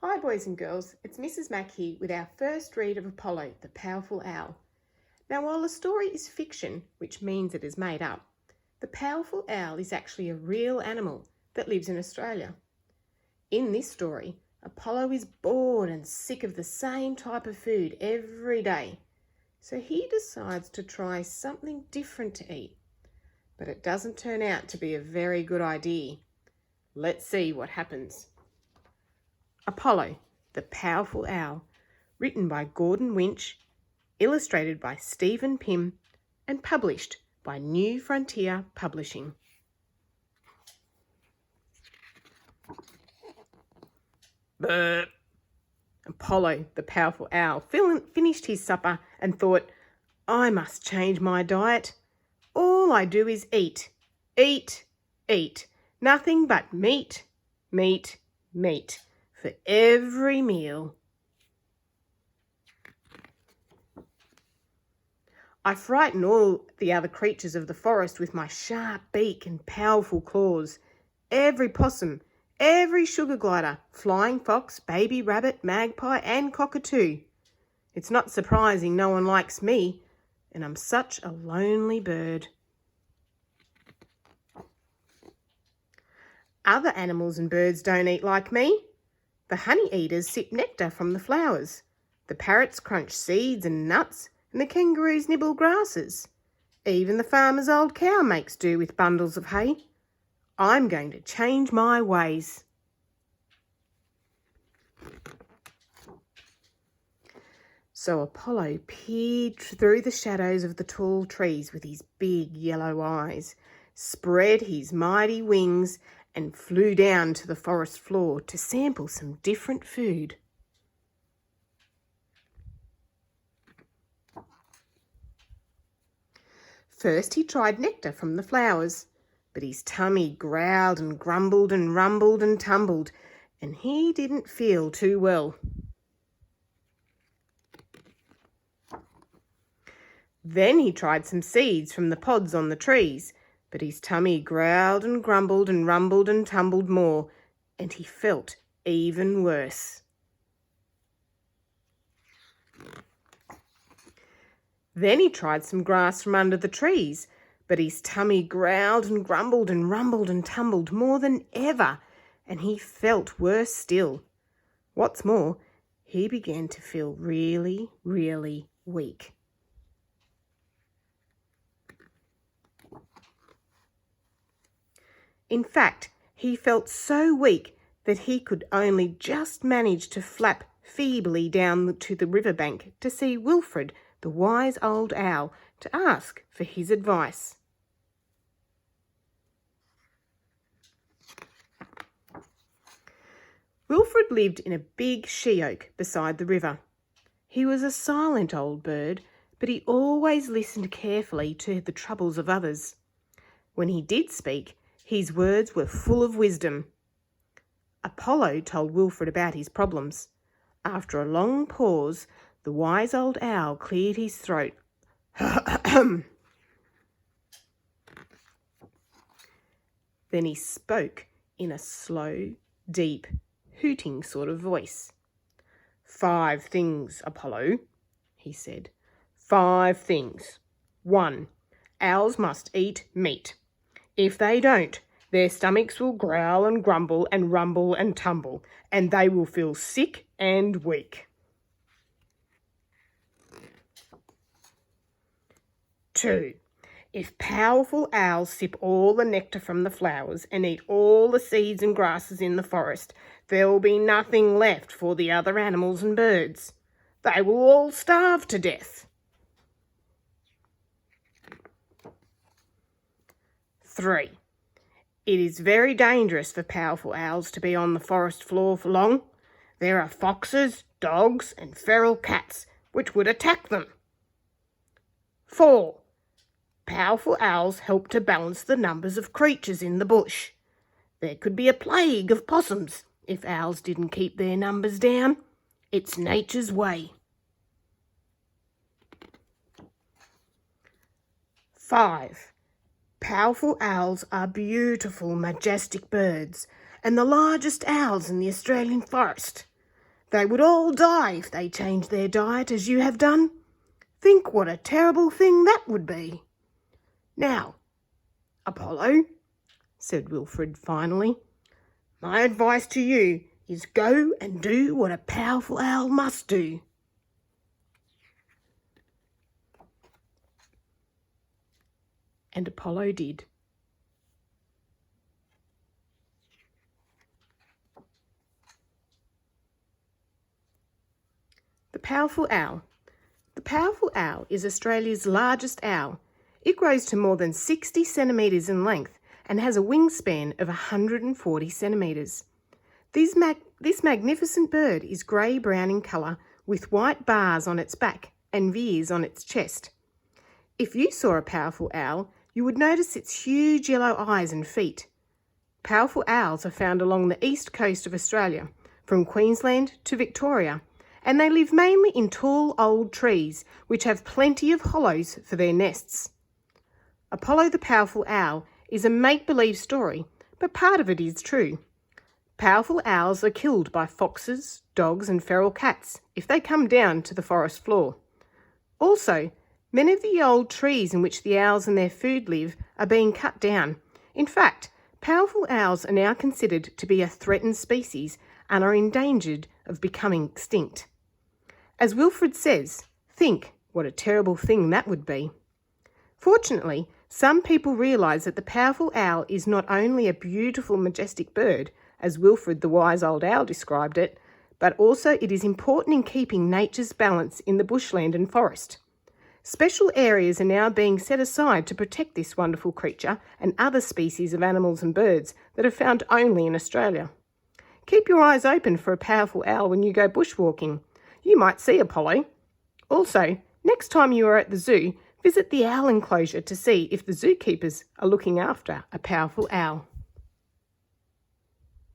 Hi boys and girls, it's Mrs. Mack here with our first read of Apollo, the Powerful Owl. Now while the story is fiction, which means it is made up, the powerful owl is actually a real animal that lives in Australia. In this story, Apollo is bored and sick of the same type of food every day, so he decides to try something different to eat. But it doesn't turn out to be a very good idea. Let's see what happens. Apollo, the Powerful Owl, written by Gordon Winch, illustrated by Stephen Pym, and published by New Frontier Publishing. Burp. Apollo, the Powerful Owl, finished his supper and thought, I must change my diet. All I do is eat, eat, eat. Nothing but meat, meat, meat for every meal. I frighten all the other creatures of the forest with my sharp beak and powerful claws. Every possum, every sugar glider, flying fox, baby rabbit, magpie and cockatoo. It's not surprising no one likes me, and I'm such a lonely bird. Other animals and birds don't eat like me. The honey eaters sip nectar from the flowers. The parrots crunch seeds and nuts, and the kangaroos nibble grasses. Even the farmer's old cow makes do with bundles of hay. I'm going to change my ways. So Apollo peered through the shadows of the tall trees with his big yellow eyes, spread his mighty wings, and flew down to the forest floor to sample some different food. First he tried nectar from the flowers, but his tummy growled and grumbled and rumbled and tumbled, and he didn't feel too well. Then he tried some seeds from the pods on the trees, but his tummy growled and grumbled and rumbled and tumbled more, and he felt even worse. Then he tried some grass from under the trees, but his tummy growled and grumbled and rumbled and tumbled more than ever, and he felt worse still. What's more, he began to feel really, really weak. In fact, he felt so weak that he could only just manage to flap feebly down to the riverbank to see Wilfred, the wise old owl, to ask for his advice. Wilfred lived in a big she-oak beside the river. He was a silent old bird, but he always listened carefully to the troubles of others. When he did speak, his words were full of wisdom. Apollo told Wilfred about his problems. After a long pause, the wise old owl cleared his throat. Then he spoke in a slow, deep, hooting sort of voice. 5 things, Apollo, he said. 5 things. 1. Owls must eat meat. If they don't, their stomachs will growl and grumble and rumble and tumble, and they will feel sick and weak. 2. If powerful owls sip all the nectar from the flowers and eat all the seeds and grasses in the forest, there will be nothing left for the other animals and birds. They will all starve to death. 3. It is very dangerous for powerful owls to be on the forest floor for long. There are foxes, dogs, and feral cats which would attack them. 4. Powerful owls help to balance the numbers of creatures in the bush. There could be a plague of possums if owls didn't keep their numbers down. It's nature's way. 5. Powerful owls are beautiful, majestic birds, and the largest owls in the Australian forest. They would all die if they changed their diet as you have done. Think what a terrible thing that would be. Now, Apollo, said Wilfred finally, my advice to you is go and do what a powerful owl must do. And Apollo did. The powerful owl. The powerful owl is Australia's largest owl. It grows to more than 60 centimetres in length and has a wingspan of 140 centimetres. This magnificent bird is grey-brown in colour with white bars on its back and veers on its chest. If you saw a powerful owl, you would notice its huge yellow eyes and feet. Powerful owls are found along the east coast of Australia, from Queensland to Victoria, and they live mainly in tall old trees which have plenty of hollows for their nests. Apollo the Powerful Owl is a make-believe story, but part of it is true. Powerful owls are killed by foxes, dogs and feral cats if they come down to the forest floor. Also, many of the old trees in which the owls and their food live are being cut down. In fact, powerful owls are now considered to be a threatened species and are endangered of becoming extinct. As Wilfred says, think what a terrible thing that would be. Fortunately, some people realise that the powerful owl is not only a beautiful, majestic bird, as Wilfred the wise old owl described it, but also it is important in keeping nature's balance in the bushland and forest. Special areas are now being set aside to protect this wonderful creature and other species of animals and birds that are found only in Australia. Keep your eyes open for a powerful owl when you go bushwalking. You might see Apollo. Also, next time you are at the zoo, visit the owl enclosure to see if the zookeepers are looking after a powerful owl.